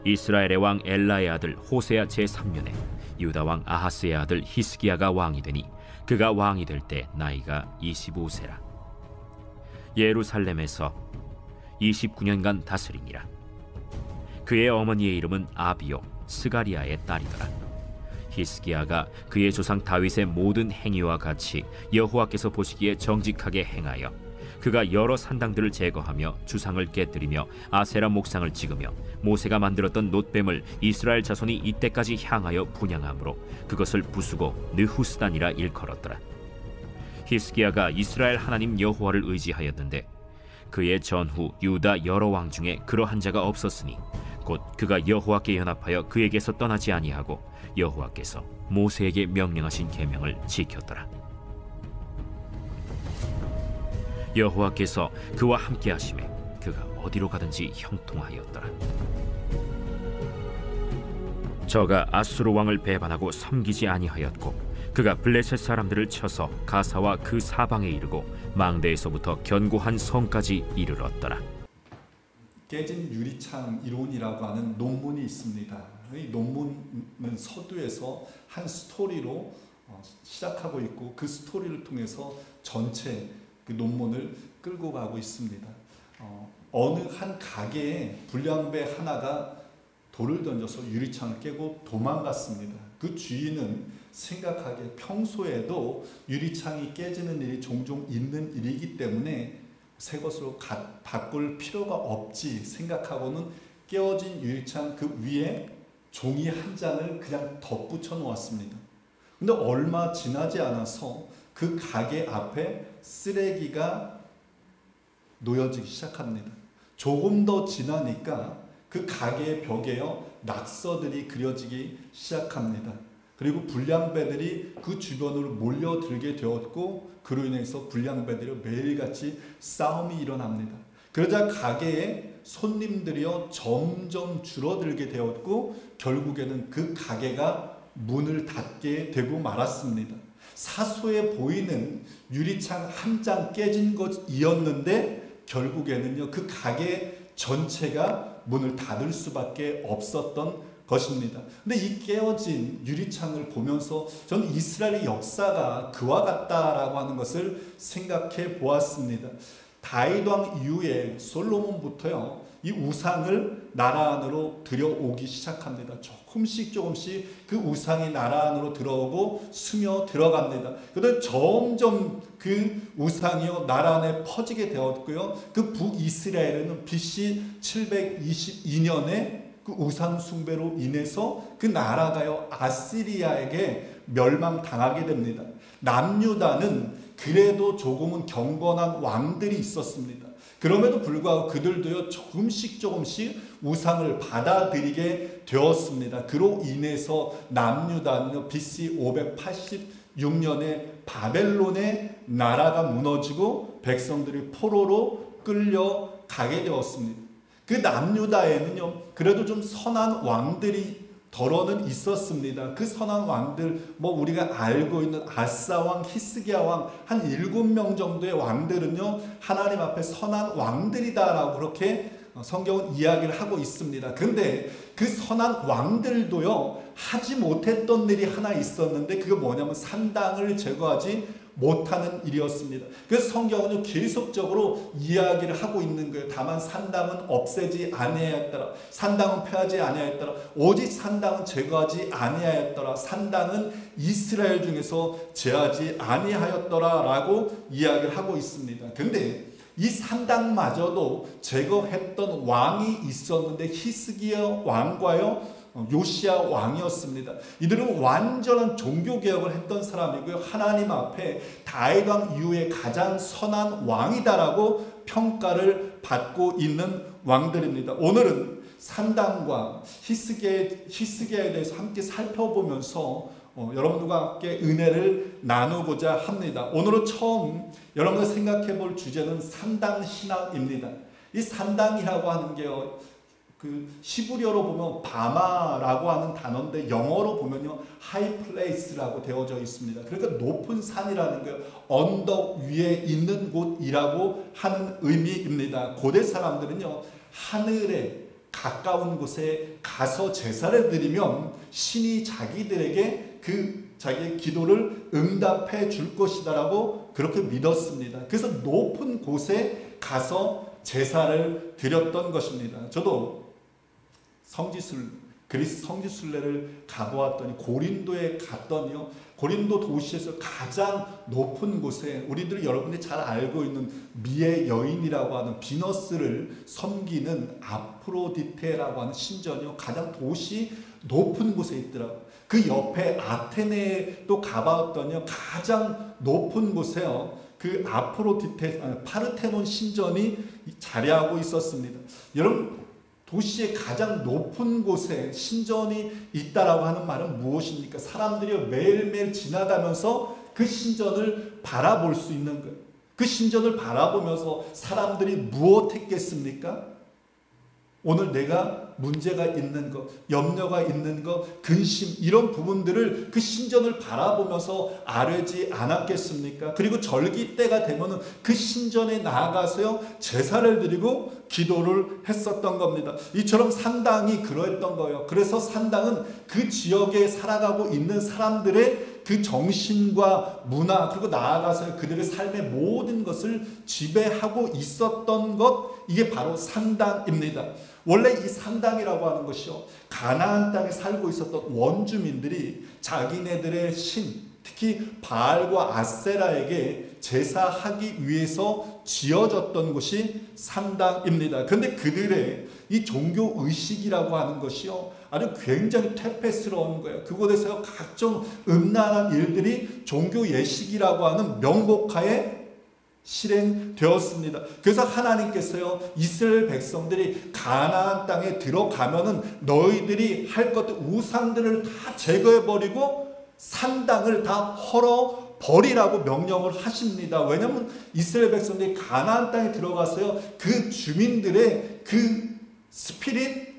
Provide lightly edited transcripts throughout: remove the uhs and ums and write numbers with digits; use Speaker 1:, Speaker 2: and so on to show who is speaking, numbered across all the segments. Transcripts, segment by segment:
Speaker 1: 이스라엘의 왕 엘라의 아들 호세아 제3년에 유다 왕 아하스의 아들 히스기야가 왕이 되니 그가 왕이 될 때 나이가 25세라. 예루살렘에서 29년간 다스리니라. 그의 어머니의 이름은 아비요 스가리아의 딸이더라. 히스기야가 그의 조상 다윗의 모든 행위와 같이 여호와께서 보시기에 정직하게 행하여 그가 여러 산당들을 제거하며 주상을 깨뜨리며 아세라 목상을 찍으며 모세가 만들었던 놋뱀을 이스라엘 자손이 이때까지 향하여 분향함으로 그것을 부수고 느후스단이라 일컬었더라. 히스기야가 이스라엘 하나님 여호와를 의지하였는데 그의 전후 유다 여러 왕 중에 그러한 자가 없었으니 곧 그가 여호와께 연합하여 그에게서 떠나지 아니하고 여호와께서 모세에게 명령하신 계명을 지켰더라. 여호와께서 그와 함께 하심에 그가 어디로 가든지 형통하였더라. 저가 아수르 왕을 배반하고 섬기지 아니하였고 그가 블레셋 사람들을 쳐서 가사와 그 사방에 이르고 망대에서부터 견고한 성까지 이르렀더라.
Speaker 2: 깨진 유리창 이론이라고 하는 논문이 있습니다. 이 논문은 서두에서 한 스토리로 시작하고 있고 그 스토리를 통해서 전체 그 논문을 끌고 가고 있습니다. 어느 한 가게에 불량배 하나가 돌을 던져서 유리창을 깨고 도망갔습니다. 그 주인은 생각하기에 평소에도 유리창이 깨지는 일이 종종 있는 일이기 때문에 새 것으로 바꿀 필요가 없지 생각하고는 깨어진 유리창 그 위에 종이 한 장을 그냥 덧붙여 놓았습니다. 근데 얼마 지나지 않아서 그 가게 앞에 쓰레기가 놓여지기 시작합니다. 조금 더 지나니까 그 가게의 벽에요 낙서들이 그려지기 시작합니다. 그리고 불량배들이 그 주변으로 몰려들게 되었고 그로 인해서 불량배들이 매일같이 싸움이 일어납니다. 그러자 가게에 손님들이요 점점 줄어들게 되었고 결국에는 그 가게가 문을 닫게 되고 말았습니다. 사소해 보이는 유리창 한 장 깨진 것이었는데 결국에는요 그 가게 전체가 문을 닫을 수밖에 없었던 것입니다. 근데 이 깨어진 유리창을 보면서 저는 이스라엘의 역사가 그와 같다라고 하는 것을 생각해 보았습니다. 다윗 왕 이후에 솔로몬부터요 이 우상을 나라 안으로 들여오기 시작합니다. 조금씩 그 우상이 나라 안으로 들어오고 스며 들어갑니다. 그런데 점점 그 우상이요 나라 안에 퍼지게 되었고요. 그 북이스라엘은 BC 722년에 그 우상 숭배로 인해서 그 나라가요 아시리아에게 멸망당하게 됩니다. 남유다는 그래도 조금은 경건한 왕들이 있었습니다. 그럼에도 불구하고 그들도요 조금씩 우상을 받아들이게 되었습니다. 그로 인해서 남유다는 BC 586년에 바벨론의 나라가 무너지고 백성들이 포로로 끌려가게 되었습니다. 그 남유다에는요 그래도 좀 선한 왕들이 덜어는 있었습니다. 그 선한 왕들 우리가 알고 있는 아사 왕, 히스기야 왕 한 7명 정도의 왕들은요 하나님 앞에 선한 왕들이다라고 그렇게 성경은 이야기를 하고 있습니다. 그런데 그 선한 왕들도요 하지 못했던 일이 하나 있었는데 그게 뭐냐면 산당을 제거하지 못하는 일이었습니다. 그래서 성경은 계속적으로 이야기를 하고 있는 거예요. 다만 산당은 없애지 아니하였더라. 산당은 폐하지 아니하였더라. 오직 산당은 제거하지 아니하였더라. 산당은 이스라엘 중에서 제하지 아니하였더라 라고 이야기를 하고 있습니다. 근데 이 산당마저도 제거했던 왕이 있었는데 히스기야 왕과요 요시야 왕이었습니다. 이들은 완전한 종교개혁을 했던 사람이고요. 하나님 앞에 다윗 왕 이후에 가장 선한 왕이다라고 평가를 받고 있는 왕들입니다. 오늘은 산당과 히스기야에 대해서 함께 살펴보면서 여러분들과 함께 은혜를 나누고자 합니다. 오늘은 처음 여러분들 생각해 볼 주제는 산당 신학입니다. 이 산당이라고 하는 게요. 그 히브리어로 보면 바마라고 하는 단어인데 영어로 보면요 high place라고 되어져 있습니다. 그러니까 높은 산이라는 거예요. 언덕 위에 있는 곳이라고 하는 의미입니다. 고대 사람들은요 하늘에 가까운 곳에 가서 제사를 드리면 신이 자기들에게 자기의 기도를 응답해 줄 것이다라고 그렇게 믿었습니다. 그래서 높은 곳에 가서 제사를 드렸던 것입니다. 저도 그리스 성지순례를 가보았더니 고린도에 갔더니요, 고린도 도시에서 가장 높은 곳에 우리들이 여러분들이 잘 알고 있는 미의 여인이라고 하는 비너스를 섬기는 아프로디테라고 하는 신전이요, 가장 도시 높은 곳에 있더라고요. 그 옆에 아테네에 또 가봤더니요, 가장 높은 곳에요, 그 파르테논 신전이 자리하고 있었습니다. 여러분, 도시의 가장 높은 곳에 신전이 있다라고 하는 말은 무엇입니까? 사람들이 매일매일 지나가면서 그 신전을 바라볼 수 있는 거예요. 그 신전을 바라보면서 사람들이 무엇했겠습니까? 오늘 내가 문제가 있는 것, 염려가 있는 것, 근심, 이런 부분들을 그 신전을 바라보면서 아뢰지 않았겠습니까? 그리고 절기 때가 되면 그 신전에 나아가서요, 제사를 드리고 기도를 했었던 겁니다. 이처럼 산당이 그러했던 거예요. 그래서 산당은 그 지역에 살아가고 있는 사람들의 그 정신과 문화, 그리고 나아가서 그들의 삶의 모든 것을 지배하고 있었던 것, 이게 바로 산당입니다. 원래 이 산당이라고 하는 것이요, 가나안 땅에 살고 있었던 원주민들이 자기네들의 신, 특히 바알과 아세라에게 제사하기 위해서 지어졌던 곳이 산당입니다. 그런데 그들의 이 종교 의식이라고 하는 것이요, 아주 굉장히 퇴폐스러운 거예요. 그곳에서 각종 음란한 일들이 종교 예식이라고 하는 명목하에 실행되었습니다. 그래서 하나님께서요, 이스라엘 백성들이 가나안 땅에 들어가면은 너희들이 할 것들, 우상들을 다 제거해버리고 산당을 다 헐어버리라고 명령을 하십니다. 왜냐하면 이스라엘 백성들이 가나안 땅에 들어가서요, 그 주민들의 그 스피릿,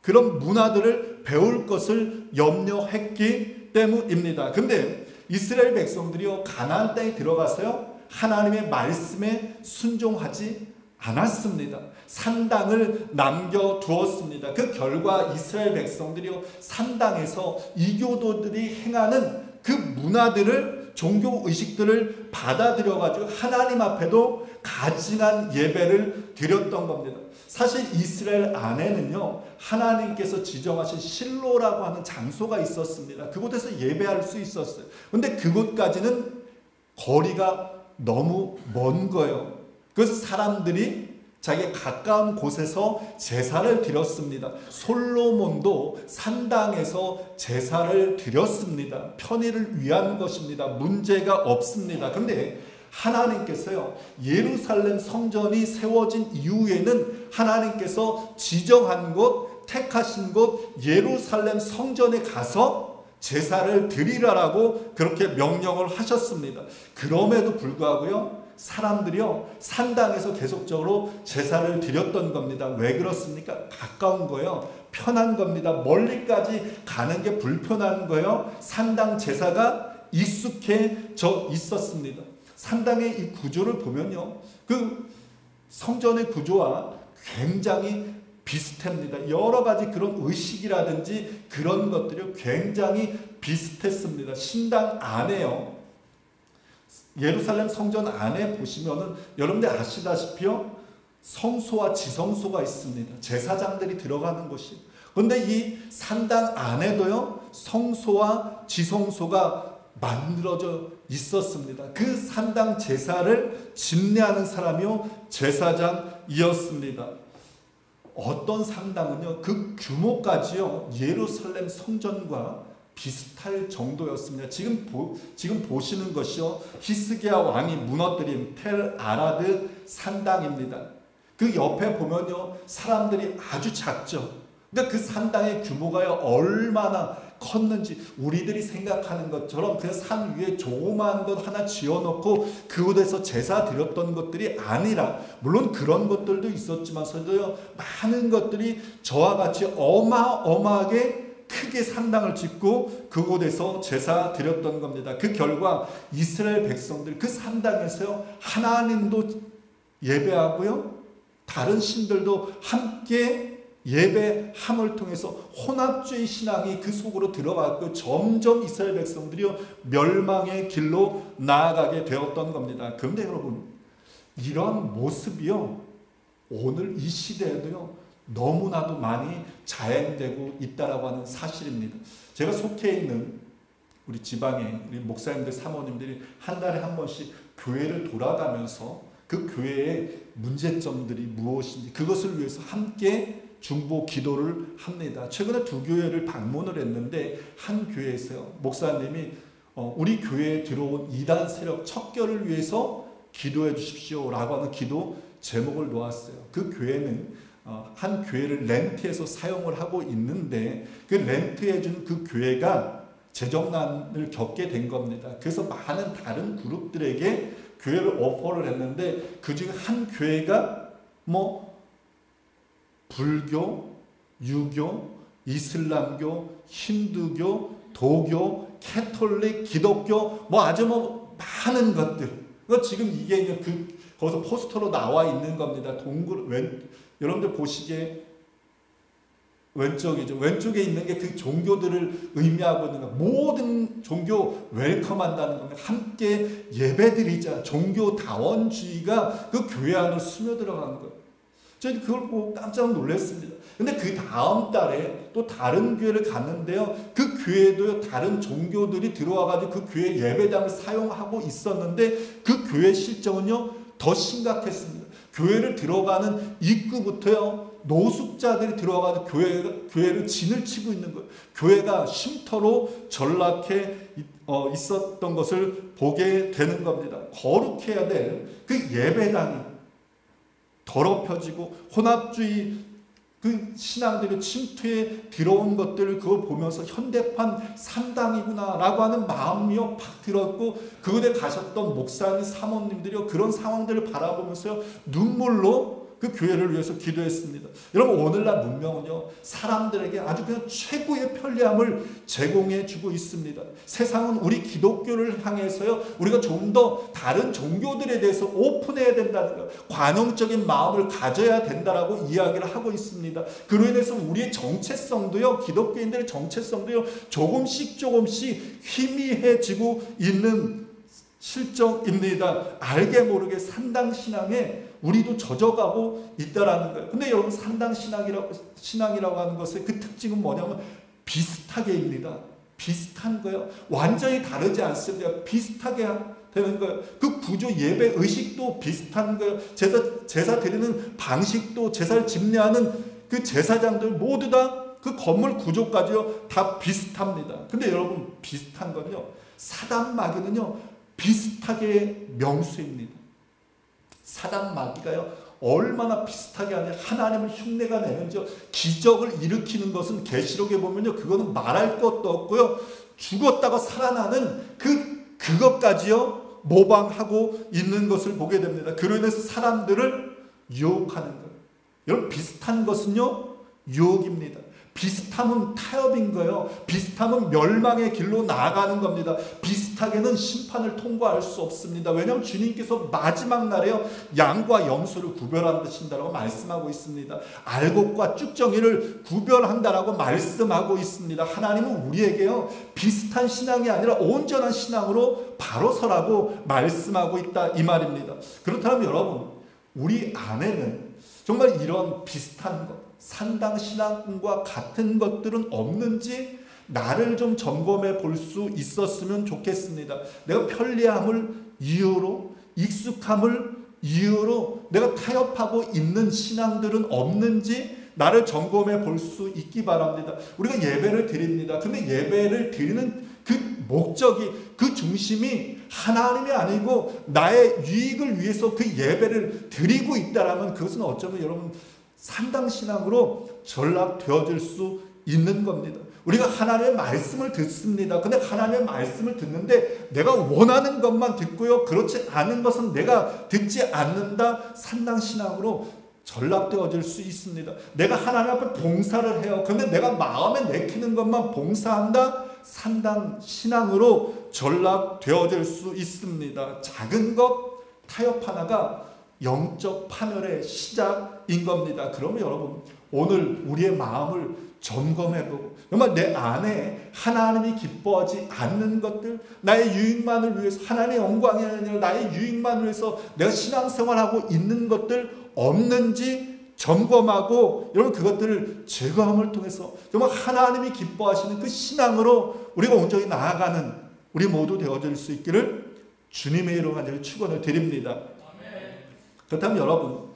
Speaker 2: 그런 문화들을 배울 것을 염려했기 때문입니다. 근데 이스라엘 백성들이요, 가나안 땅에 들어가서요, 하나님의 말씀에 순종하지 않았습니다. 산당을 남겨두었습니다. 그 결과 이스라엘 백성들이요, 산당에서 이교도들이 행하는 그 문화들을, 종교 의식들을 받아들여가지고 하나님 앞에도 가증한 예배를 드렸던 겁니다. 사실 이스라엘 안에는요, 하나님께서 지정하신 실로라고 하는 장소가 있었습니다. 그곳에서 예배할 수 있었어요. 그런데 그곳까지는 거리가 너무 먼 거예요. 그래서 사람들이 자기가 가까운 곳에서 제사를 드렸습니다. 솔로몬도 산당에서 제사를 드렸습니다. 편의를 위한 것입니다. 문제가 없습니다. 그런데 하나님께서요, 예루살렘 성전이 세워진 이후에는 하나님께서 지정한 곳, 택하신 곳 예루살렘 성전에 가서 제사를 드리라라고 그렇게 명령을 하셨습니다. 그럼에도 불구하고요, 사람들이요, 산당에서 계속적으로 제사를 드렸던 겁니다. 왜 그렇습니까? 가까운 거예요. 편한 겁니다. 멀리까지 가는 게 불편한 거예요. 산당 제사가 익숙해져 있었습니다. 산당의 이 구조를 보면요, 그 성전의 구조와 굉장히 비슷합니다. 여러 가지 그런 의식이라든지 그런 것들이 굉장히 비슷했습니다. 신당 안에요, 예루살렘 성전 안에 보시면은 여러분들 아시다시피요, 성소와 지성소가 있습니다. 제사장들이 들어가는 곳이. 그런데 이 산당 안에도요, 성소와 지성소가 만들어져 있었습니다. 그 산당 제사를 집례하는 사람이요, 제사장이었습니다. 어떤 산당은요, 그 규모까지요, 예루살렘 성전과 비슷할 정도였습니다. 지금 보시는 것이요, 히스기야 왕이 무너뜨린 텔 아라드 산당입니다. 그 옆에 보면요, 사람들이 아주 작죠. 그러니까 그 산당의 규모가요, 얼마나 컸는지, 우리들이 생각하는 것처럼 그 산 위에 조그마한 것 하나 지어놓고 그곳에서 제사 드렸던 것들이 아니라, 물론 그런 것들도 있었지만서도요, 많은 것들이 저와 같이 어마어마하게 크게 산당을 짓고 그곳에서 제사 드렸던 겁니다. 그 결과 이스라엘 백성들 그 산당에서요, 하나님도 예배하고요, 다른 신들도 함께 예배함을 통해서 혼합주의 신앙이 그 속으로 들어갔고 점점 이스라엘 백성들이 멸망의 길로 나아가게 되었던 겁니다. 그런데 여러분, 이런 모습이요, 오늘 이 시대에도요 너무나도 많이 자행되고 있다라고 하는 사실입니다. 제가 속해 있는 우리 지방에 우리 목사님들, 사모님들이 한 달에 한 번씩 교회를 돌아가면서 그 교회의 문제점들이 무엇인지 그것을 위해서 함께 중보 기도를 합니다. 최근에 두 교회를 방문을 했는데 한 교회에서요, 목사님이 우리 교회에 들어온 이단 세력 척결을 위해서 기도해 주십시오 라고 하는 기도 제목을 놓았어요. 그 교회는 한 교회를 렌트해서 사용을 하고 있는데 그 렌트해 준 그 교회가 재정난을 겪게 된 겁니다. 그래서 많은 다른 그룹들에게 교회를 오퍼를 했는데 그 중에 한 교회가 불교, 유교, 이슬람교, 힌두교, 도교, 캐톨릭, 기독교 아주 많은 것들. 지금 이게 거기서 포스터로 나와 있는 겁니다. 여러분들 보시기에 왼쪽이죠. 왼쪽에 있는 게 그 종교들을 의미하고 있는 거. 모든 종교 웰컴한다는 겁니다. 함께 예배드리자. 종교다원주의가 그 교회 안으로 스며들어간 거예요. 저는 그걸 보고 깜짝 놀랐습니다. 근데 그 다음 달에 또 다른 교회를 갔는데요. 그 교회도요, 다른 종교들이 들어와가지고 그 교회 예배당을 사용하고 있었는데 그 교회 실정은요, 더 심각했습니다. 교회를 들어가는 입구부터요, 노숙자들이 들어와가지고 교회를 진을 치고 있는 거예요. 교회가 쉼터로 전락해 있었던 것을 보게 되는 겁니다. 거룩해야 될 그 예배당이 더럽혀지고 혼합주의 그 신앙들이 침투에 들어온 것들을 그걸 보면서 현대판 산당이구나 라고 하는 마음이요 팍 들었고, 그곳에 가셨던 목사님, 사모님들이요 그런 상황들을 바라보면서 눈물로 그 교회를 위해서 기도했습니다. 여러분, 오늘날 문명은요, 사람들에게 아주 그냥 최고의 편리함을 제공해 주고 있습니다. 세상은 우리 기독교를 향해서요, 우리가 좀 더 다른 종교들에 대해서 오픈해야 된다는 것, 관용적인 마음을 가져야 된다라고 이야기를 하고 있습니다. 그로 인해서 우리의 정체성도요, 기독교인들의 정체성도요, 조금씩 희미해지고 있는 실정입니다. 알게 모르게 산당신앙에 우리도 젖어가고 있다라는 거예요. 근데 여러분, 산당신앙이라고 하는 것의 그 특징은 뭐냐면 비슷하게입니다. 비슷한 거예요. 완전히 다르지 않습니다. 비슷하게 되는 거예요. 그 구조, 예배 의식도 비슷한 거예요. 제사 드리는 방식도, 제사를 집례하는 그 제사장들 모두 다 그 건물 구조까지요 다 비슷합니다. 근데 여러분, 비슷한 건요, 사단 마귀는요 비슷하게 명수입니다. 사단 마귀가요 얼마나 비슷하게 하냐, 하나님을 흉내가 내는지요. 기적을 일으키는 것은 계시록에 보면요, 그거는 말할 것도 없고요, 죽었다가 살아나는 그것까지요 모방하고 있는 것을 보게 됩니다. 그로 인해서 사람들을 유혹하는 거예요. 여러분, 비슷한 것은요 유혹입니다. 비슷함은 타협인 거예요. 비슷함은 멸망의 길로 나아가는 겁니다. 비슷하게는 심판을 통과할 수 없습니다. 왜냐하면 주님께서 마지막 날에요, 양과 염소를 구별하신다라고 말씀하고 있습니다. 알곡과 쭉정이를 구별한다라고 말씀하고 있습니다. 하나님은 우리에게요 비슷한 신앙이 아니라 온전한 신앙으로 바로 서라고 말씀하고 있다, 이 말입니다. 그렇다면 여러분, 우리 안에는 정말 이런 비슷한 것, 산당신앙과 같은 것들은 없는지 나를 좀 점검해 볼 수 있었으면 좋겠습니다. 내가 편리함을 이유로, 익숙함을 이유로 내가 타협하고 있는 신앙들은 없는지 나를 점검해 볼 수 있기 바랍니다. 우리가 예배를 드립니다. 근데 예배를 드리는 그 목적이, 그 중심이 하나님이 아니고 나의 유익을 위해서 그 예배를 드리고 있다라면 그것은 어쩌면 여러분 산당신앙으로 전락되어질 수 있는 겁니다. 우리가 하나님의 말씀을 듣습니다. 근데 하나님의 말씀을 듣는데 내가 원하는 것만 듣고요, 그렇지 않은 것은 내가 듣지 않는다, 산당신앙으로 전락되어질 수 있습니다. 내가 하나님 앞에 봉사를 해요. 그런데 내가 마음에 내키는 것만 봉사한다, 산당신앙으로 전락되어질 수 있습니다. 작은 것 타협 하나가 영적 파멸의 시작인 겁니다. 그러면 여러분, 오늘 우리의 마음을 점검해보고 정말 내 안에 하나님이 기뻐하지 않는 것들, 나의 유익만을 위해서, 하나님의 영광이 아니라 나의 만을 위해서 내가 신앙생활하고 있는 것들 없는지 점검하고, 여러분 그것들을 제거함을 통해서 정말 하나님이 기뻐하시는 그 신앙으로 우리가 온전히 나아가는 우리 모두 되어질 수 있기를 주님의 이름으로 간절히 축원을 드립니다. 그렇다면 여러분,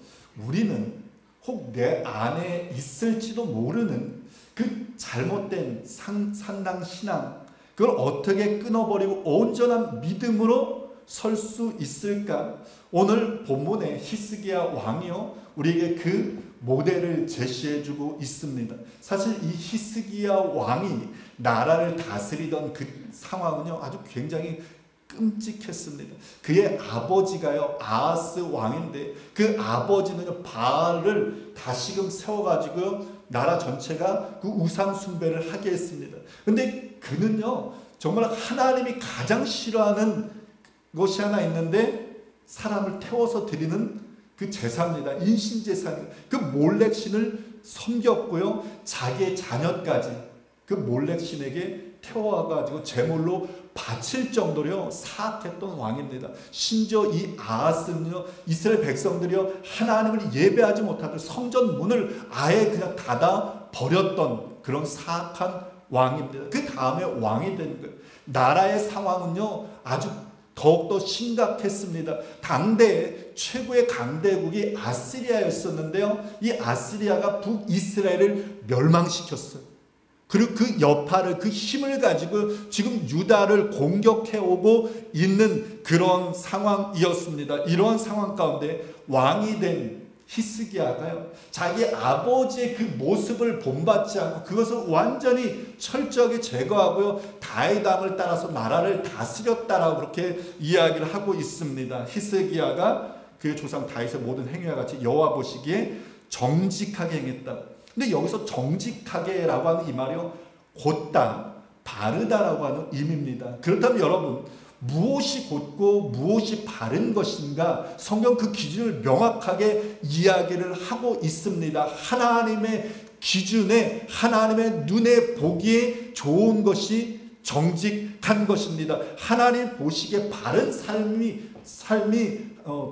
Speaker 2: 우리는 혹 내 안에 있을지도 모르는 그 잘못된 산당 신앙, 그걸 어떻게 끊어버리고 온전한 믿음으로 설 수 있을까? 오늘 본문에 히스기야 왕이요, 우리에게 그 모델을 제시해주고 있습니다. 사실 이 히스기야 왕이 나라를 다스리던 그 상황은요, 아주 굉장히 끔찍했습니다. 그의 아버지가요, 아하스 왕인데, 그 아버지는 바알을 다시금 세워가지고 나라 전체가 그 우상 숭배를 하게 했습니다. 근데 그는요, 정말 하나님이 가장 싫어하는 것이 하나 있는데, 사람을 태워서 드리는 그 제사입니다. 인신제사. 그 몰렉신을 섬겼고요, 자기의 자녀까지 그 몰렉신에게 태워가지고 제물로 바칠 정도로 사악했던 왕입니다. 심지어 이 아하스는요, 이스라엘 백성들이요, 하나님을 예배하지 못하던 성전 문을 아예 그냥 닫아 버렸던 그런 사악한 왕입니다. 그 다음에 왕이 된 거예요. 나라의 상황은요, 아주 더욱더 심각했습니다. 당대 최고의 강대국이 아시리아였었는데요, 이 아시리아가 북이스라엘을 멸망시켰어요. 그리고 그 여파를, 그 힘을 가지고 지금 유다를 공격해 오고 있는 그런 상황이었습니다. 이런 상황 가운데 왕이 된 히스기야가요, 자기 아버지의 그 모습을 본받지 않고 그것을 완전히 철저하게 제거하고요, 다윗 왕을 따라서 나라를 다스렸다라고 그렇게 이야기를 하고 있습니다. 히스기야가 그의 조상 다윗의 모든 행위와 같이 여호와 보시기에 정직하게 행했다. 근데 여기서 정직하게라고 하는 이 말이요, 곧다, 바르다라고 하는 의미입니다. 그렇다면 여러분, 무엇이 곧고 무엇이 바른 것인가? 성경 그 기준을 명확하게 이야기를 하고 있습니다. 하나님의 기준에, 하나님의 눈에 보기에 좋은 것이 정직한 것입니다. 하나님 보시기에 바른 삶이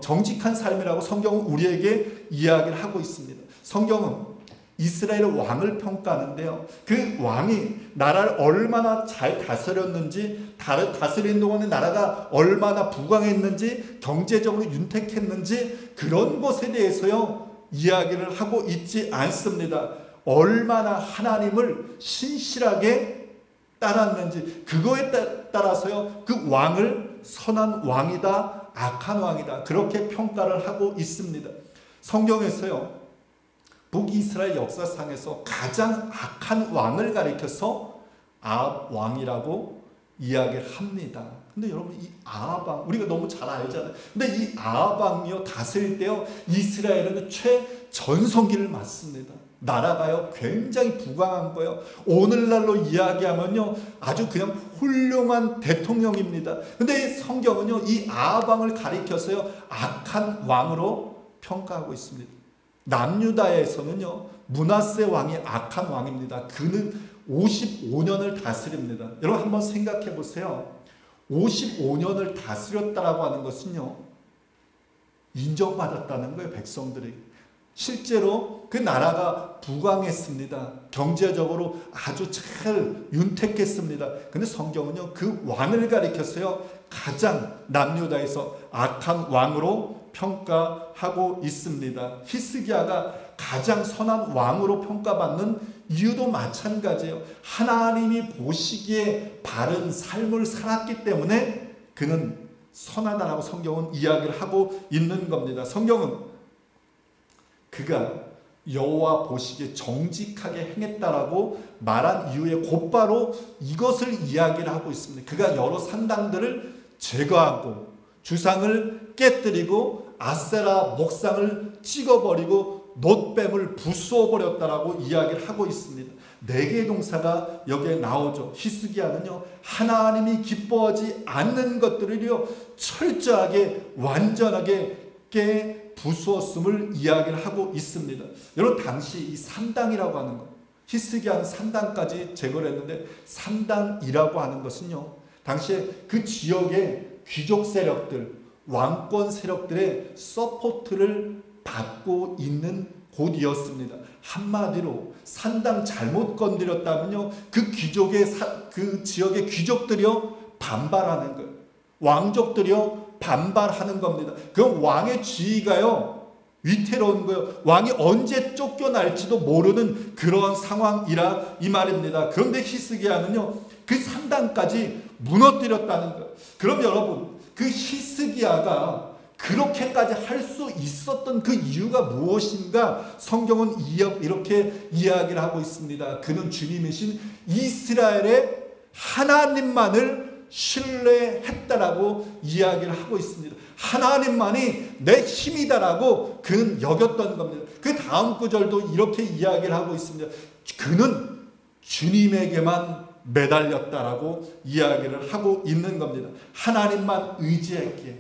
Speaker 2: 정직한 삶이라고 성경은 우리에게 이야기를 하고 있습니다. 성경은 이스라엘 왕을 평가하는데요, 그 왕이 나라를 얼마나 잘 다스렸는지, 다스리는 동안에 나라가 얼마나 부강했는지, 경제적으로 윤택했는지, 그런 것에 대해서요 이야기를 하고 있지 않습니다. 얼마나 하나님을 신실하게 따랐는지, 그거에 따라서요 그 왕을 선한 왕이다, 악한 왕이다, 그렇게 평가를 하고 있습니다. 성경에서요, 북이스라엘 역사상에서 가장 악한 왕을 가리켜서 아합 왕이라고 이야기를 합니다. 근데 여러분, 이 아합 왕 우리가 너무 잘 알잖아요. 근데 이 아합 왕이요, 다스릴 때요, 이스라엘은 최전성기를 맞습니다. 나라가요 굉장히 부강한 거예요. 오늘날로 이야기하면요, 아주 그냥 훌륭한 대통령입니다. 근데 성경은요, 이 아합 왕을 가리켜서요 악한 왕으로 평가하고 있습니다. 남유다에서는요, 므낫세 왕이 악한 왕입니다. 그는 55년을 다스립니다. 여러분 한번 생각해 보세요. 55년을 다스렸다라고 하는 것은요, 인정받았다는 거예요, 백성들이. 실제로 그 나라가 부강했습니다. 경제적으로 아주 잘 윤택했습니다. 근데 성경은요, 그 왕을 가리켜서요, 가장 남유다에서 악한 왕으로 평가하고 있습니다. 히스기야가 가장 선한 왕으로 평가받는 이유도 마찬가지예요. 하나님이 보시기에 바른 삶을 살았기 때문에 그는 선하다라고 성경은 이야기를 하고 있는 겁니다. 성경은 그가 여호와 보시기에 정직하게 행했다라고 말한 이후에 곧바로 이것을 이야기를 하고 있습니다. 그가 여러 산당들을 제거하고 주상을 깨뜨리고 아세라 목상을 찍어버리고 놋뱀을 부숴버렸다라고 이야기를 하고 있습니다. 4개의 동사가 여기에 나오죠. 히스기야는요, 하나님이 기뻐하지 않는 것들을요 철저하게 완전하게 부수었음을 이야기를 하고 있습니다. 여러분, 당시 이 산당이라고 하는 것, 히스기야는 산당까지 제거를 했는데, 산당이라고 하는 것은요, 당시에 그 지역의 귀족 세력들, 왕권 세력들의 서포트를 받고 있는 곳이었습니다. 한마디로 산당 잘못 건드렸다면요, 그 귀족의 그 지역의 귀족들이요 반발하는 거예요. 왕족들이요 반발하는 겁니다. 그 왕의 지위가요 위태로운 거예요. 왕이 언제 쫓겨날지도 모르는 그런 상황이라 이 말입니다. 그런데 히스기야는요 그 산당까지 무너뜨렸다는 거예요. 그럼 여러분, 그 히스기야가 그렇게까지 할 수 있었던 그 이유가 무엇인가? 성경은 이렇게 이야기를 하고 있습니다. 그는 주님이신 이스라엘의 하나님만을 신뢰했다라고 이야기를 하고 있습니다. 하나님만이 내 힘이다라고 그는 여겼던 겁니다. 그 다음 구절도 이렇게 이야기를 하고 있습니다. 그는 주님에게만 매달렸다라고 이야기를 하고 있는 겁니다. 하나님만 의지했기에,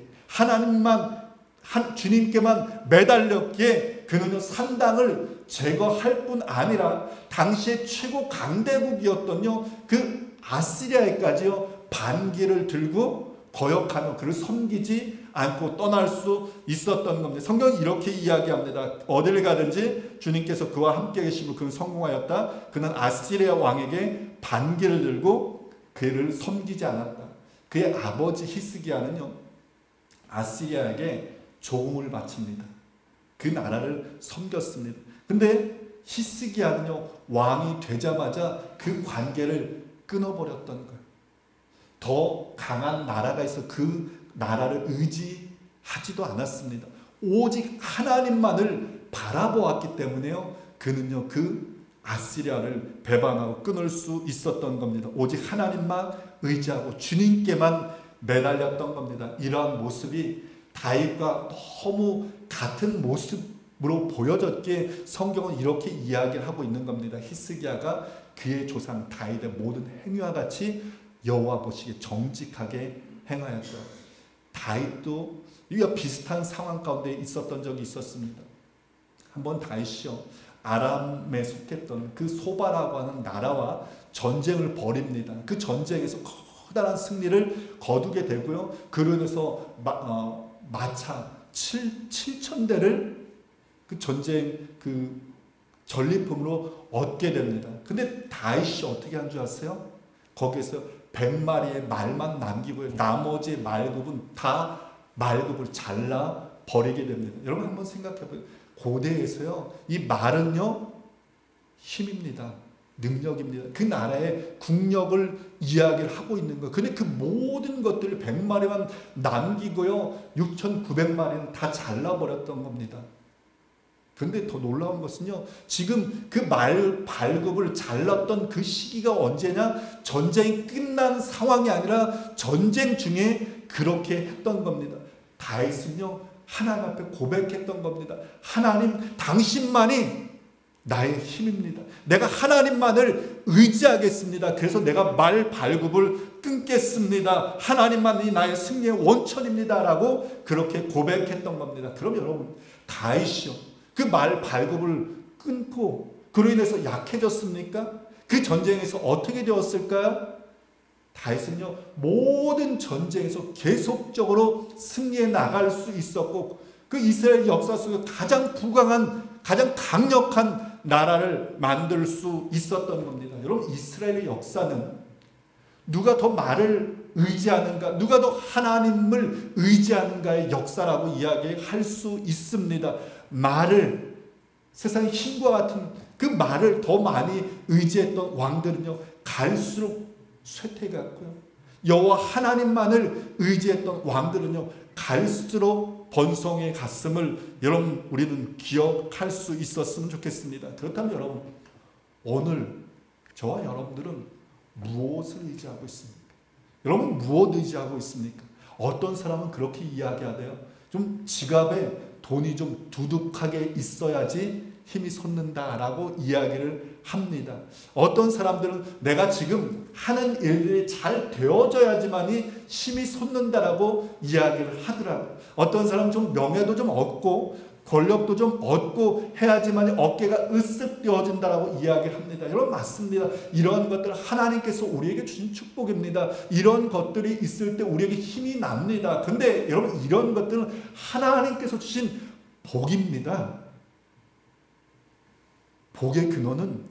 Speaker 2: 주님께만 매달렸기에 그는 산당을 제거할 뿐 아니라 당시의 최고 강대국이었던 그 아시리아에까지요 반기를 들고 거역하며 그를 섬기지 않고 떠날 수 있었던 겁니다. 성경은 이렇게 이야기합니다. 어딜 가든지 주님께서 그와 함께 계시고 그는 성공하였다. 그는 아시리아 왕에게 반기를 들고 그를 섬기지 않았다. 그의 아버지 히스기야는요 아시리아에게 조공을 바칩니다. 그 나라를 섬겼습니다. 근데 히스기야는요 왕이 되자마자 그 관계를 끊어버렸던 거예요. 더 강한 나라가 있어 그 나라를 의지하지도 않았습니다. 오직 하나님만을 바라보았기 때문에요 그는요 그 아시리아를 배반하고 끊을 수 있었던 겁니다. 오직 하나님만 의지하고 주님께만 매달렸던 겁니다. 이러한 모습이 다윗과 너무 같은 모습으로 보여졌기에 성경은 이렇게 이야기를 하고 있는 겁니다. 히스기야가 그의 조상 다윗의 모든 행위와 같이 여호와 보시기에 정직하게 행하였다. 다윗도 이와 비슷한 상황 가운데 있었던 적이 있었습니다. 한번 다윗이요 아람에 속했던 그 소바라고 하는 나라와 전쟁을 벌입니다. 그 전쟁에서 커다란 승리를 거두게 되고요. 그로 인해서 마차 7,000대를 그 전쟁 그 전리품으로 얻게 됩니다. 근데 다윗이 어떻게 한 줄 아세요? 거기에서 100마리의 말만 남기고요. 나머지 말급은 다 말급을 잘라 버리게 됩니다. 여러분 한번 생각해 보세요. 고대에서요. 이 말은요. 힘입니다. 능력입니다. 그 나라의 국력을 이야기를 하고 있는 거예요. 근데 그 모든 것들을 100마리만 남기고요. 6,900마리는 다 잘라버렸던 겁니다. 그런데 더 놀라운 것은요. 지금 그 말 발급을 잘랐던 그 시기가 언제냐? 전쟁이 끝난 상황이 아니라 전쟁 중에 그렇게 했던 겁니다. 다윗은요. 하나님 앞에 고백했던 겁니다. 하나님 당신만이 나의 힘입니다. 내가 하나님만을 의지하겠습니다. 그래서 내가 말 발굽을 끊겠습니다. 하나님만이 나의 승리의 원천입니다. 라고 그렇게 고백했던 겁니다. 그럼 여러분 다윗이요. 그 말 발굽을 끊고 그로 인해서 약해졌습니까? 그 전쟁에서 어떻게 되었을까요? 다윗은요 모든 전쟁에서 계속적으로 승리해 나갈 수 있었고 그 이스라엘 역사 속에 가장 부강한 가장 강력한 나라를 만들 수 있었던 겁니다. 여러분 이스라엘의 역사는 누가 더 말을 의지하는가 누가 더 하나님을 의지하는가의 역사라고 이야기할 수 있습니다. 말을 세상의 힘과 같은 그 말을 더 많이 의지했던 왕들은요 갈수록 쇠퇴했고요. 여호와 하나님만을 의지했던 왕들은요 갈수록 번성해 갔음을 여러분 우리는 기억할 수 있었으면 좋겠습니다. 그렇다면 여러분 오늘 저와 여러분들은 무엇을 의지하고 있습니까? 여러분 무엇 의지하고 있습니까? 어떤 사람은 그렇게 이야기하대요. 좀 지갑에 돈이 좀 두둑하게 있어야지 힘이 솟는다라고 이야기를 합니다. 어떤 사람들은 내가 지금 하는 일들이 잘 되어져야지만이 힘이 솟는다라고 이야기를 하더라고요. 어떤 사람은 좀 명예도 좀 얻고 권력도 좀 얻고 해야지만 어깨가 으쓱 띄어진다라고 이야기를 합니다. 여러분 맞습니다. 이런 것들 하나님께서 우리에게 주신 축복입니다. 이런 것들이 있을 때 우리에게 힘이 납니다. 근데 여러분 이런 것들은 하나님께서 주신 복입니다. 복의 근원은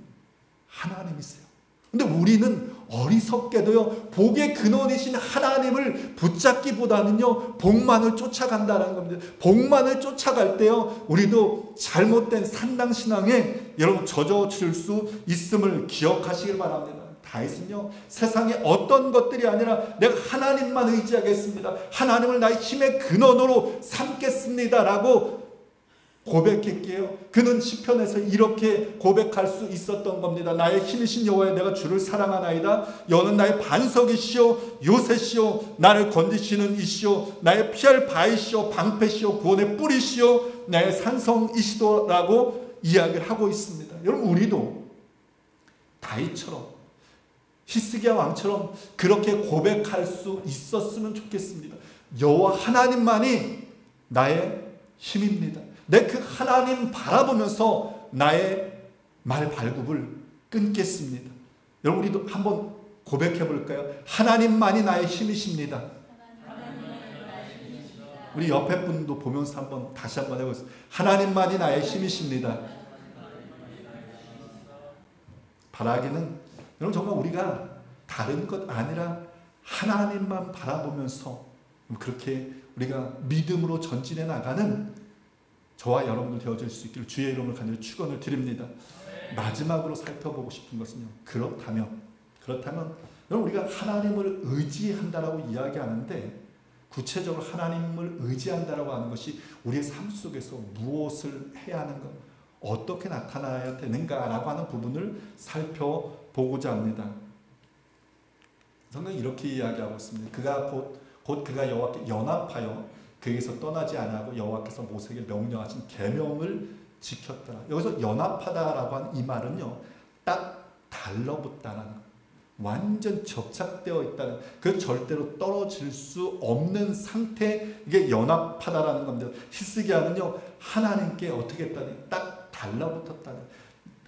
Speaker 2: 하나님이세요. 근데 우리는 어리석게도요, 복의 근원이신 하나님을 붙잡기보다는요, 복만을 쫓아간다는 겁니다. 복만을 쫓아갈 때요, 우리도 잘못된 산당신앙에 여러분 젖어질 수 있음을 기억하시길 바랍니다. 다윗은요, 세상에 어떤 것들이 아니라 내가 하나님만 의지하겠습니다. 하나님을 나의 힘의 근원으로 삼겠습니다. 라고 고백했기에요. 그는 시편에서 이렇게 고백할 수 있었던 겁니다. 나의 힘이신 여호와여, 내가 주를 사랑하나이다. 여호와는 나의 반석이시오 요새시오, 나를 건지시는 이시오, 나의 피할 바위시오 방패시오 구원의 뿌리시오, 나의 산성이시도라고 이야기를 하고 있습니다. 여러분 우리도 다윗처럼 히스기야 왕처럼 그렇게 고백할 수 있었으면 좋겠습니다. 여호와 하나님만이 나의 힘입니다. 내 그 하나님 바라보면서 나의 말 발굽을 끊겠습니다. 여러분 우리도 한번 고백해 볼까요? 하나님만이 나의 힘이십니다. 우리 옆에 분도 보면서 한번 다시 한번 해보겠습니다. 하나님만이 나의 힘이십니다. 바라기는 여러분 정말 우리가 다른 것 아니라 하나님만 바라보면서 그렇게 우리가 믿음으로 전진해 나가는 저와 여러분들 되어질 수 있기를 주의 이름으로 간절히 축원을 드립니다. 마지막으로 살펴보고 싶은 것은요, 그렇다면 여러분 우리가 하나님을 의지한다라고 이야기하는데 구체적으로 하나님을 의지한다라고 하는 것이 우리의 삶 속에서 무엇을 해야 하는 것, 어떻게 나타나야 되는가라고 하는 부분을 살펴보고자 합니다. 성경은 이렇게 이야기하고 있습니다. 그가 곧 그가 여호와께 연합하여 그에게서 떠나지 아니하고 여호와께서 모세에게 명령하신 계명을 지켰더라. 여기서 연합하다라고 한 이 말은요, 딱 달라붙다라는 거예요. 완전 접착되어 있다는, 그 절대로 떨어질 수 없는 상태, 이게 연합하다라는 겁니다. 히스기야는요, 하나님께 어떻게 했다니 딱 달라붙었다는,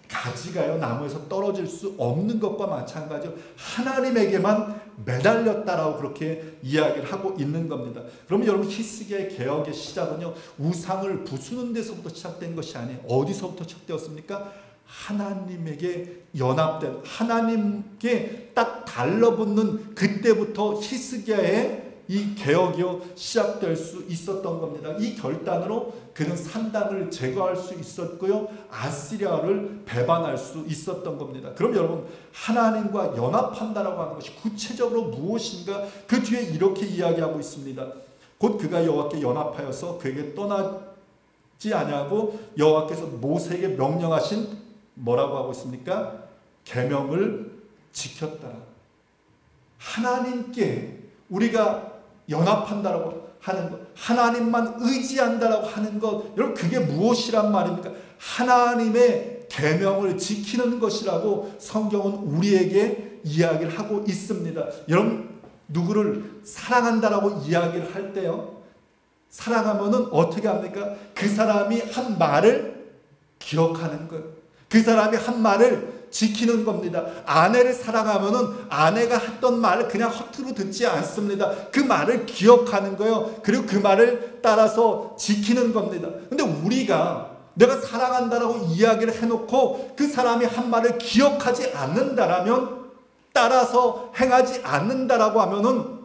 Speaker 2: 가지가요 나무에서 떨어질 수 없는 것과 마찬가지로 하나님에게만 매달렸다라고 그렇게 이야기를 하고 있는 겁니다. 그러면 여러분 히스기야의 개혁의 시작은요, 우상을 부수는 데서부터 시작된 것이 아니에요. 어디서부터 시작되었습니까? 하나님에게 연합된, 하나님께 딱 달라붙는 그때부터 히스기야의 이 개혁이요 시작될 수 있었던 겁니다. 이 결단으로 그는 산당을 제거할 수 있었고요, 아시리아를 배반할 수 있었던 겁니다. 그럼 여러분 하나님과 연합한다라고 하는 것이 구체적으로 무엇인가? 그 뒤에 이렇게 이야기하고 있습니다. 곧 그가 여호와께 연합하여서 그에게 떠나지 아니하고 여호와께서 모세에게 명령하신 뭐라고 하고 있습니까? 계명을 지켰다. 하나님께 우리가 연합한다라고 하는 것, 하나님만 의지한다라고 하는 것, 여러분 그게 무엇이란 말입니까? 하나님의 계명을 지키는 것이라고 성경은 우리에게 이야기를 하고 있습니다. 여러분 누구를 사랑한다라고 이야기를 할 때요, 사랑하면은 어떻게 합니까? 그 사람이 한 말을 기억하는 거예요. 그 사람이 한 말을 지키는 겁니다. 아내를 사랑하면은 아내가 했던 말을 그냥 허투루 듣지 않습니다. 그 말을 기억하는 거예요. 그리고 그 말을 따라서 지키는 겁니다. 근데 우리가 내가 사랑한다라고 이야기를 해놓고 그 사람이 한 말을 기억하지 않는다라면, 따라서 행하지 않는다라고 하면은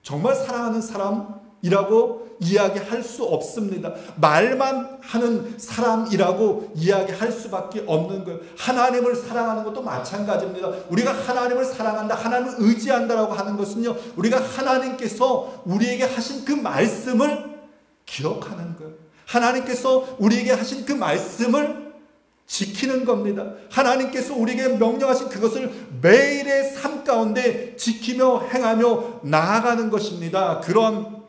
Speaker 2: 정말 사랑하는 사람이라고 이야기할 수 없습니다. 말만 하는 사람이라고 이야기할 수밖에 없는 거예요. 하나님을 사랑하는 것도 마찬가지입니다. 우리가 하나님을 사랑한다, 하나님을 의지한다라고 하는 것은요, 우리가 하나님께서 우리에게 하신 그 말씀을 기억하는 거예요. 하나님께서 우리에게 하신 그 말씀을 지키는 겁니다. 하나님께서 우리에게 명령하신 그것을 매일의 삶 가운데 지키며 행하며 나아가는 것입니다. 그런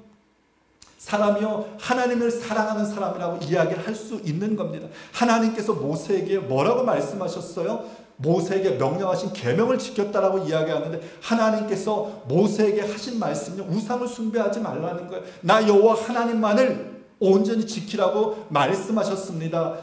Speaker 2: 사람이요 하나님을 사랑하는 사람이라고 이야기를 할 수 있는 겁니다. 하나님께서 모세에게 뭐라고 말씀하셨어요? 모세에게 명령하신 계명을 지켰다라고 이야기하는데 하나님께서 모세에게 하신 말씀은요, 우상을 숭배하지 말라는 거예요. 나 여호와 하나님만을 온전히 지키라고 말씀하셨습니다.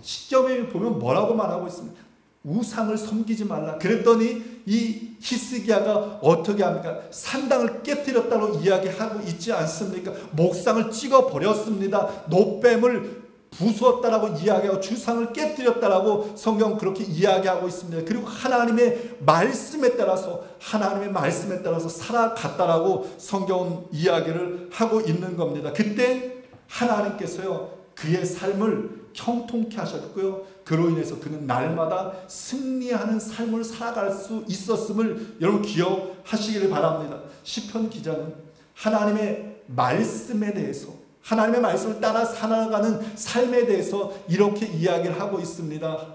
Speaker 2: 십계명에 보면 뭐라고 말하고 있습니까? 우상을 섬기지 말라. 그랬더니 이 히스기야가 어떻게 합니까? 산당을 깨뜨렸다고 이야기하고 있지 않습니까? 목상을 찍어버렸습니다. 노뱀을 부수었다라고 이야기하고 주상을 깨뜨렸다라고 성경 그렇게 이야기하고 있습니다. 그리고 하나님의 말씀에 따라서 살아갔다라고 성경은 이야기를 하고 있는 겁니다. 그때 하나님께서요 그의 삶을 형통케 하셨고요, 그로 인해서 그는 날마다 승리하는 삶을 살아갈 수 있었음을 여러분 기억하시기를 바랍니다. 시편 기자는 하나님의 말씀에 대해서, 하나님의 말씀을 따라 살아가는 삶에 대해서 이렇게 이야기를 하고 있습니다.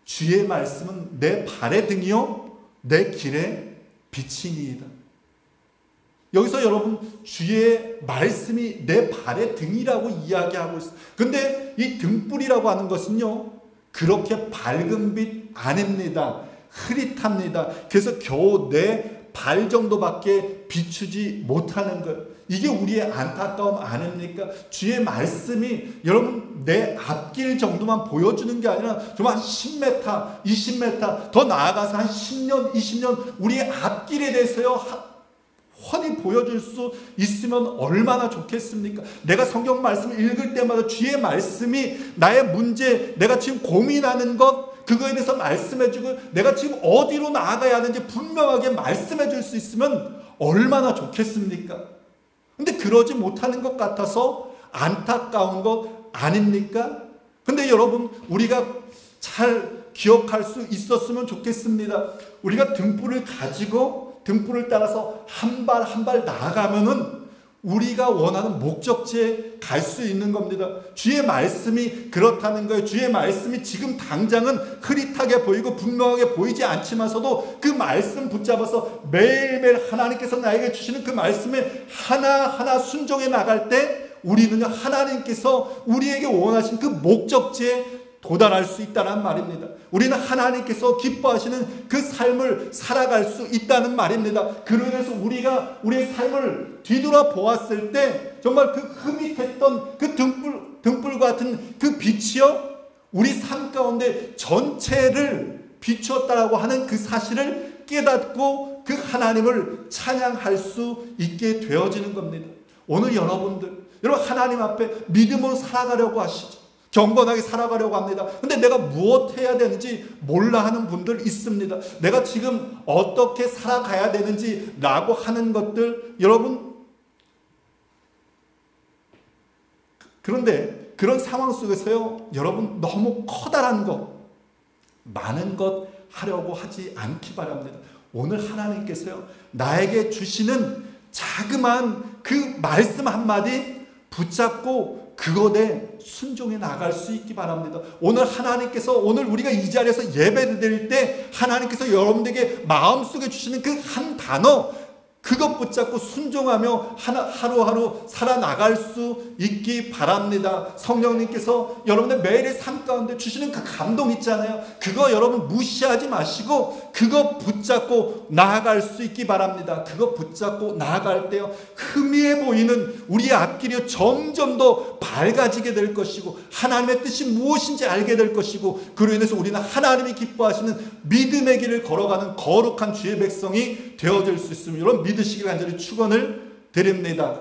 Speaker 2: 주의 말씀은 내 발의 등이요 내 길의 빛이니이다. 여기서 여러분 주의 말씀이 내 발의 등이라고 이야기하고 있어요. 근데 이 등불이라고 하는 것은요 그렇게 밝은 빛 아닙니다. 흐릿합니다. 그래서 겨우 내 발 정도밖에 비추지 못하는 거예요. 이게 우리의 안타까움 아닙니까? 주의 말씀이 여러분 내 앞길 정도만 보여주는 게 아니라 정말 한 10m, 20m 더 나아가서 한 10년, 20년 우리의 앞길에 대해서요 훤히 보여줄 수 있으면 얼마나 좋겠습니까? 내가 성경 말씀을 읽을 때마다 주의 말씀이 나의 문제, 내가 지금 고민하는 것, 그거에 대해서 말씀해주고 내가 지금 어디로 나아가야 하는지 분명하게 말씀해줄 수 있으면 얼마나 좋겠습니까? 근데 그러지 못하는 것 같아서 안타까운 것 아닙니까? 근데 여러분 우리가 잘 기억할 수 있었으면 좋겠습니다. 우리가 등불을 가지고 등불을 따라서 한 발 한 발 나아가면은 우리가 원하는 목적지에 갈 수 있는 겁니다. 주의 말씀이 그렇다는 거예요. 주의 말씀이 지금 당장은 흐릿하게 보이고 분명하게 보이지 않지만서도 그 말씀 붙잡아서 매일매일 하나님께서 나에게 주시는 그 말씀에 하나하나 순종해 나갈 때 우리는 하나님께서 우리에게 원하신 그 목적지에 도달할 수 있다는 말입니다. 우리는 하나님께서 기뻐하시는 그 삶을 살아갈 수 있다는 말입니다. 그로 인해서 우리가 우리의 삶을 뒤돌아 보았을 때 정말 그 흐릿했던 그 등불 같은 그 빛이요 우리 삶 가운데 전체를 비추었다라고 하는 그 사실을 깨닫고 그 하나님을 찬양할 수 있게 되어지는 겁니다. 오늘 여러분 하나님 앞에 믿음으로 살아가려고 하시죠. 경건하게 살아가려고 합니다. 근데 내가 무엇 해야 되는지 몰라 하는 분들 있습니다. 내가 지금 어떻게 살아가야 되는지 라고 하는 것들 여러분, 그런데 그런 상황 속에서요 여러분 너무 커다란 것, 많은 것 하려고 하지 않기 바랍니다. 오늘 하나님께서요 나에게 주시는 자그마한 그 말씀 한마디 붙잡고 그것에 순종해 나갈 수 있기 바랍니다. 오늘 하나님께서 오늘 우리가 이 자리에서 예배 드릴 때 하나님께서 여러분들에게 마음속에 주시는 그 한 단어 그것 붙잡고 순종하며 하루하루 살아나갈 수 있기 바랍니다. 성령님께서 여러분의 매일의 삶 가운데 주시는 그 감동 있잖아요. 그거 여러분 무시하지 마시고 그거 붙잡고 나아갈 수 있기 바랍니다. 그거 붙잡고 나아갈 때요 희미해 보이는 우리의 앞길이 점점 더 밝아지게 될 것이고 하나님의 뜻이 무엇인지 알게 될 것이고 그로 인해서 우리는 하나님이 기뻐하시는 믿음의 길을 걸어가는 거룩한 주의 백성이 되어질 수 있으면 여러분 믿으시길 간절히 축원을 드립니다.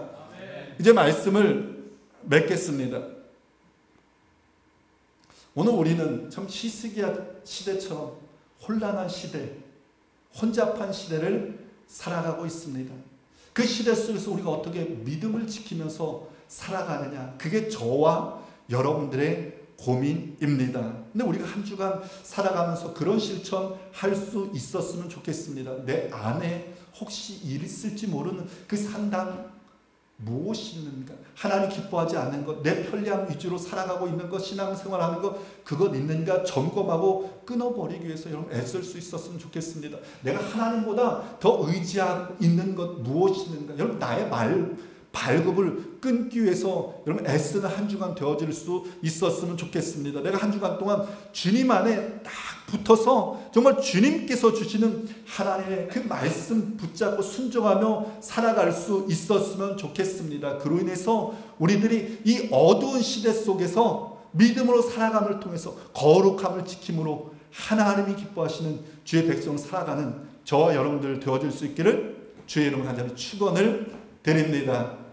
Speaker 2: 이제 말씀을 맺겠습니다. 오늘 우리는 참 히스기야 시대처럼 혼란한 시대, 혼잡한 시대를 살아가고 있습니다. 그 시대 속에서 우리가 어떻게 믿음을 지키면서 살아가느냐, 그게 저와 여러분들의 고민입니다. 근데 우리가 한 주간 살아가면서 그런 실천할 수 있었으면 좋겠습니다. 내 안에 혹시 일 있을지 모르는 그 산당 무엇이 있는가? 하나님 기뻐하지 않는 것, 내 편리함 위주로 살아가고 있는 것, 신앙생활하는 것, 그것 있는가 점검하고 끊어버리기 위해서 여러분 애쓸 수 있었으면 좋겠습니다. 내가 하나님보다 더 의지하고 있는 것 무엇이 있는가? 여러분 나의 발급을 끊기 위해서 여러분 애쓰는 한 주간 되어질 수 있었으면 좋겠습니다. 내가 한 주간 동안 주님 안에 딱 붙어서 정말 주님께서 주시는 하나님의 그 말씀 붙잡고 순종하며 살아갈 수 있었으면 좋겠습니다. 그로 인해서 우리들이 이 어두운 시대 속에서 믿음으로 살아감을 통해서 거룩함을 지킴으로 하나님이 기뻐하시는 주의 백성 살아가는 저와 여러분들 되어질 수 있기를 주의 이름으로 간절히 축원을 드립니다.